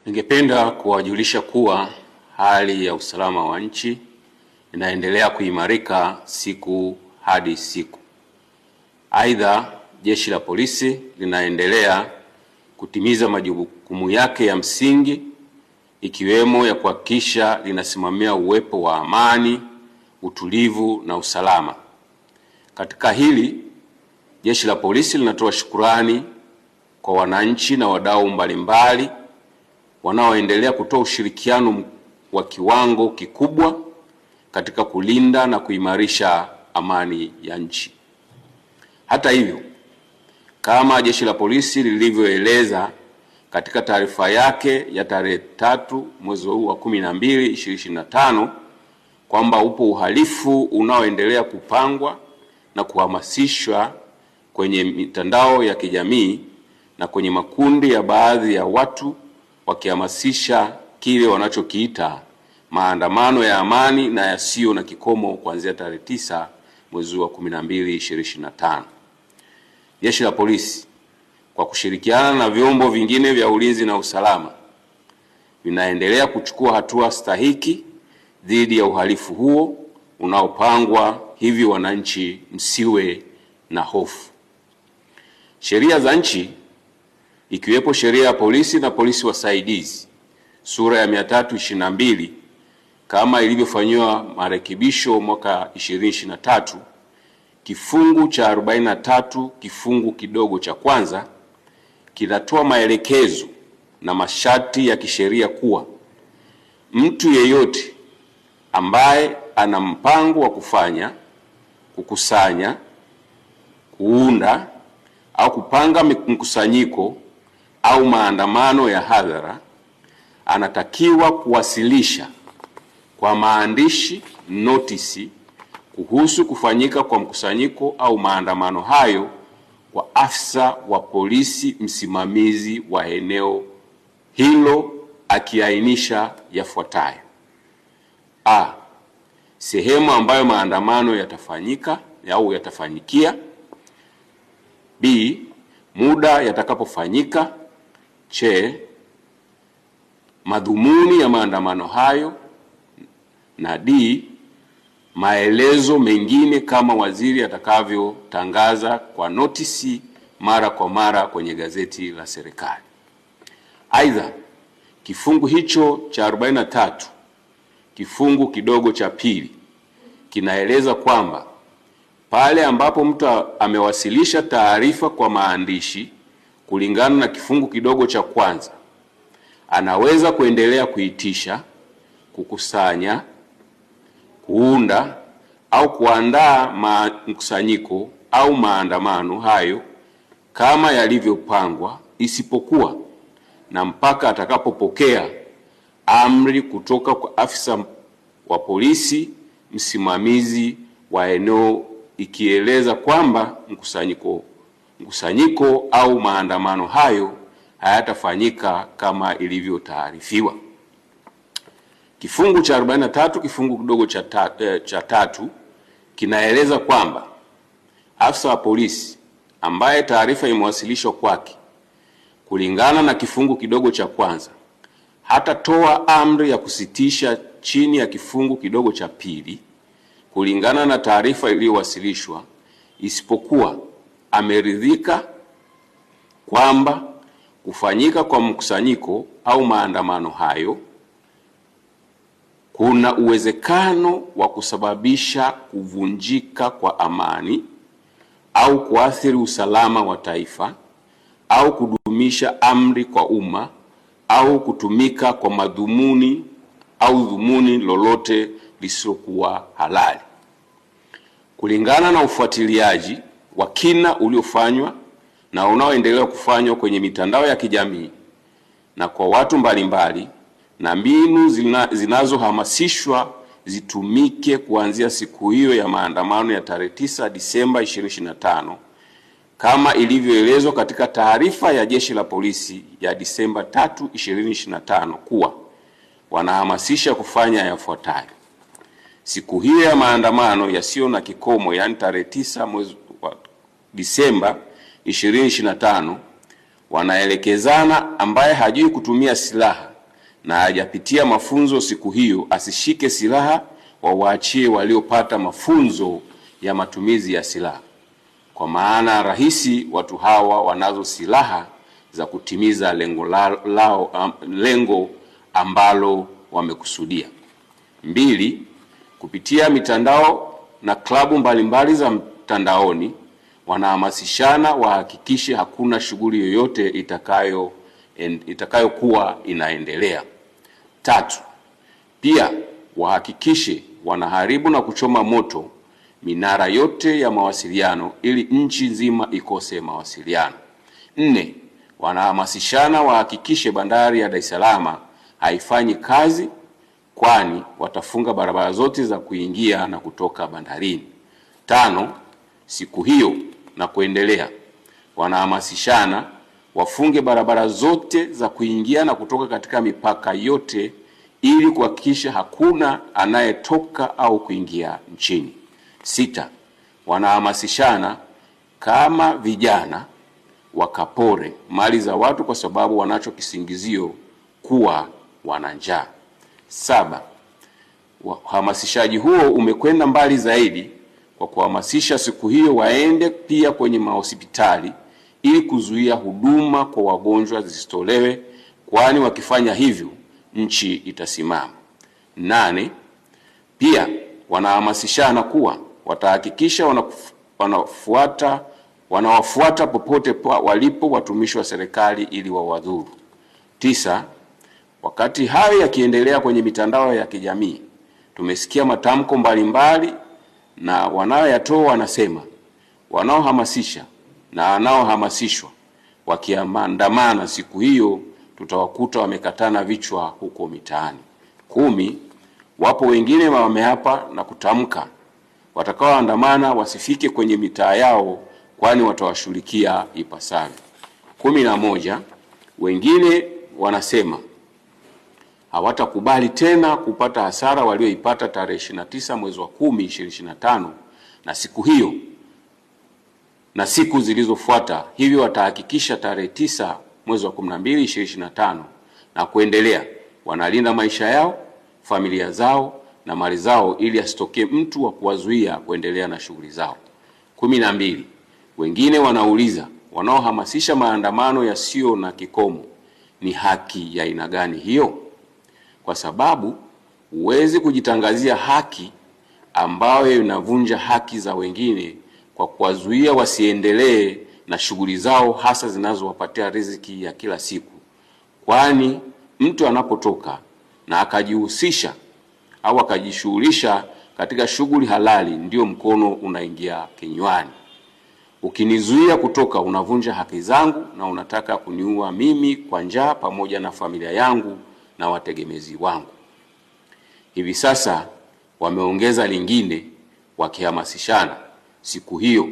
Ningependa kuwajulisha kuwa hali ya usalama wa nchi inaendelea kuimarika siku hadi siku. Aidha, Jeshi la Polisi linaendelea kutimiza majukumu yake ya msingi ikiwemo ya kuhakikisha linasimamia uwepo wa amani, utulivu na usalama. Katika hili, Jeshi la Polisi linatoa shukrani kwa wananchi na wadau mbalimbali wanaoendelea kutoa ushirikiano wa kiwango kikubwa katika kulinda na kuimarisha amani ya nchi. Hata hivyo, kama Jeshi la Polisi lilivyoeleza katika taarifa yake ya tarehe 3 mwezi wa 12 2025 kwamba upo uhalifu unaoendelea kupangwa na kuhamasishwa kwenye mitandao ya kijamii na kwenye makundi ya baadhi ya watu wakihamasisha kile wanachokiita maandamano ya amani na yasiyo na kikomo kuanzia tarehe 9 mwezi wa 12 2025. Jeshi la Polisi kwa kushirikiana na vyombo vingine vya ulinzi na usalama vinaendelea kuchukua hatua stahiki dhidi ya uhalifu huo unaopangwa, hivi wananchi msiwe na hofu. Sheria za nchi ikiwepo sheria ya polisi na polisi wasaidizi sura ya 322 kama ilivyofanywa marekebisho mwaka 2023, kifungu cha 43 kifungu kidogo cha kwanza kinatoa maelekezo na masharti ya kisheria kuwa mtu yeyote ambaye ana mpango wa kufanya, kukusanya, kuunda au kupanga mkusanyiko au maandamano ya hadhara anatakiwa kuwasilisha kwa maandishi notisi kuhusu kufanyika kwa mkusanyiko au maandamano hayo kwa afisa wa polisi msimamizi wa eneo hilo, akiainisha yafuatayo: A, sehemu ambayo maandamano yatafanyika au yatafanyikia; B, muda yatakapofanyika; C, madhumuni ya maandamano hayo; na D, maelezo mengine kama waziri atakavyotangaza kwa notisi mara kwa mara kwenye gazeti la serikali. Aidha, kifungu hicho cha 43 kifungu kidogo cha pili kinaeleza kwamba pale ambapo mtu amewasilisha taarifa kwa maandishi kulingana na kifungu kidogo cha kwanza, anaweza kuendelea kuitisha, kukusanya, kuunda au kuandaa mkusanyiko au maandamano hayo kama yalivyopangwa, isipokuwa na mpaka atakapopokea amri kutoka kwa afisa wa polisi msimamizi wa eneo ikieleza kwamba mkusanyiko au maandamano hayo hayatafanyika kama ilivyotaarifiwa. Kifungu cha 43 kifungu kidogo cha tatu kinaeleza kwamba afisa wa polisi ambaye taarifa imewasilishwa kwake kulingana na kifungu kidogo cha kwanza hatatoa amri ya kusitisha chini ya kifungu kidogo cha pili kulingana na taarifa iliyowasilishwa, isipokuwa ameridhika kwamba kufanyika kwa mkusanyiko au maandamano hayo kuna uwezekano wa kusababisha kuvunjika kwa amani au kuathiri usalama wa taifa au kudumisha amri kwa umma au kutumika kwa madhumuni au dhumuni lolote lisilokuwa halali. Kulingana na ufuatiliaji wa kina uliofanywa na unaoendelea kufanywa kwenye mitandao ya kijamii na kwa watu mbalimbali, na mbinu zinazohamasishwa zitumike kuanzia siku hiyo ya maandamano ya tarehe 9 Disemba 2025 kama ilivyoelezwa katika taarifa ya Jeshi la Polisi ya Disemba 3 2025 kuwa wanahamasisha kufanya yafuatayo: siku hiyo ya maandamano yasiyo na kikomo, yani tarehe 9 mwezi wa Disemba 2025, wanaelekezana ambaye hajui kutumia silaha na hajapitia mafunzo siku hiyo asishike silaha, wawaachie waliopata mafunzo ya matumizi ya silaha, kwa maana rahisi watu hawa wanazo silaha za kutimiza lengo ambalo wamekusudia. 2. Kupitia mitandao na klabu mbalimbali za mtandaoni wanahamasishana wahakikishe hakuna shughuli yoyote itakayokuwa inaendelea. 3. Pia wahakikishe wanaharibu na kuchoma moto minara yote ya mawasiliano ili nchi nzima ikose mawasiliano. 4. Wanahamasishana wahakikishe bandari ya Dar es Salaam haifanyi kazi, kwani watafunga barabara zote za kuingia na kutoka bandarini. 5. Siku hiyo na kuendelea wanahamasishana wafunge barabara zote za kuingia na kutoka katika mipaka yote ili kuhakikisha hakuna anayetoka au kuingia nchini. 6. Wanahamasishana kama vijana wakapore mali za watu kwa sababu wanacho kisingizio kuwa wana njaa. 7. Uhamasishaji huo umekwenda mbali zaidi kwa kuhamasisha siku hiyo waende pia kwenye mahospitali ili kuzuia huduma kwa wagonjwa zisitolewe, kwani wakifanya hivyo nchi itasimama. 8. Pia wanahamasishana kuwa watahakikisha wanawafuata popote walipo watumishi wa serikali ili wawadhuru. 9. Wakati hayo yakiendelea kwenye mitandao ya kijamii, tumesikia matamko mbalimbali na wanaoyatoa wanasema wanaohamasisha na wanaohamasishwa wakiandamana siku hiyo tutawakuta wamekatana vichwa huko mitaani. 10. Wapo wengine wameapa na kutamka watakaoandamana wasifike kwenye mitaa yao, kwani watawashughulikia ipasavyo. 11. Wengine wanasema hawatakubali tena kupata hasara walioipata tarehe 29 mwezi wa 10 2025 na siku hiyo na siku zilizofuata, hivyo watahakikisha tarehe 9 mwezi wa 12 2025 na kuendelea wanalinda maisha yao, familia zao na mali zao ili asitokee mtu wa kuwazuia kuendelea na shughuli zao. 12. Wengine wanauliza wanaohamasisha maandamano yasiyo na kikomo ni haki ya aina gani hiyo? Kwa sababu huwezi kujitangazia haki ambayo inavunja haki za wengine kwa kuwazuia wasiendelee na shughuli zao hasa zinazowapatia riziki ya kila siku, kwani mtu anapotoka na akajihusisha au akajishughulisha katika shughuli halali ndio mkono unaingia kinywani. Ukinizuia kutoka unavunja haki zangu na unataka kuniua mimi kwa njaa pamoja na familia yangu na wategemezi wangu. Hivi sasa wameongeza lingine wakihamasishana siku hiyo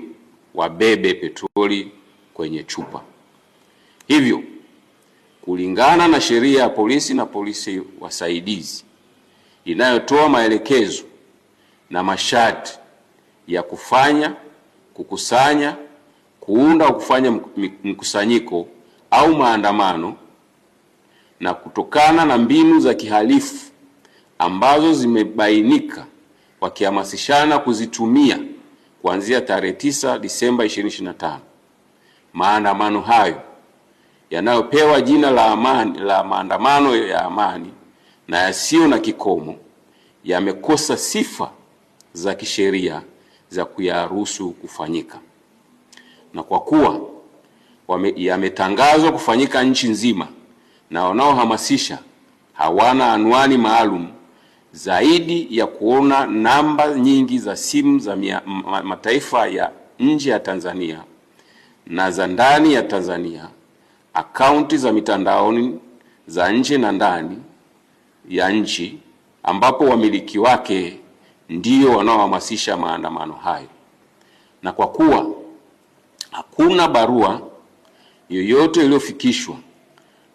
wabebe petroli kwenye chupa. Hivyo kulingana na sheria ya polisi na polisi wasaidizi inayotoa maelekezo na masharti ya kufanya, kukusanya, kuunda au kufanya mkusanyiko au maandamano, na kutokana na mbinu za kihalifu ambazo zimebainika wakihamasishana kuzitumia kuanzia tarehe 9 Disemba 2025, maandamano hayo yanayopewa jina la maandamano ya amani na yasiyo na kikomo yamekosa sifa za kisheria za kuyaruhusu kufanyika, na kwa kuwa yametangazwa kufanyika nchi nzima na wanaohamasisha hawana anwani maalum zaidi ya kuona namba nyingi za simu za mataifa ya nje ya Tanzania na za ndani ya Tanzania, akaunti za mitandaoni za nje na ndani ya nchi ambapo wamiliki wake ndio wanaohamasisha maandamano hayo, na kwa kuwa hakuna barua yoyote iliyofikishwa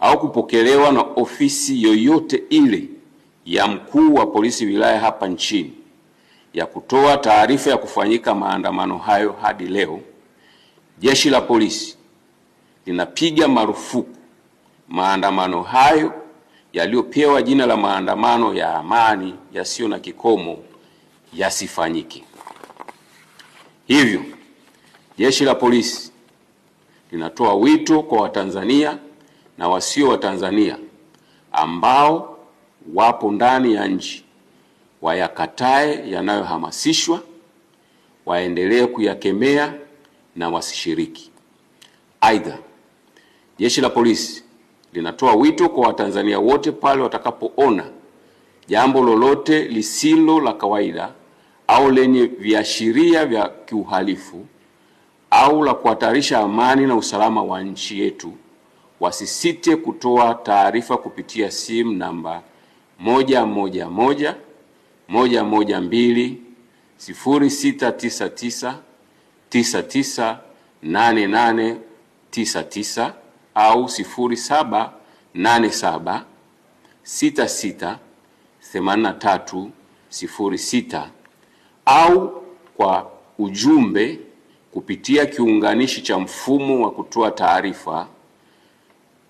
au kupokelewa na ofisi yoyote ile ya mkuu wa polisi wilaya hapa nchini ya kutoa taarifa ya kufanyika maandamano hayo hadi leo, Jeshi la Polisi linapiga marufuku maandamano hayo yaliyopewa jina la maandamano ya amani yasiyo na kikomo yasifanyike. Hivyo, Jeshi la Polisi linatoa wito kwa Watanzania na wasio Watanzania ambao wapo ndani ya nchi wayakatae yanayohamasishwa, waendelee kuyakemea na wasishiriki. Aidha, Jeshi la Polisi linatoa wito kwa Watanzania wote pale watakapoona jambo lolote lisilo la kawaida au lenye viashiria vya kiuhalifu au la kuhatarisha amani na usalama wa nchi yetu, wasisite kutoa taarifa kupitia simu namba 111 112 0699 998899 au 0787 66 83 06 au kwa ujumbe kupitia kiunganishi cha mfumo wa kutoa taarifa,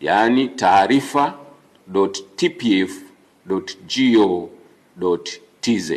yani taarifa.tpf.go.tz.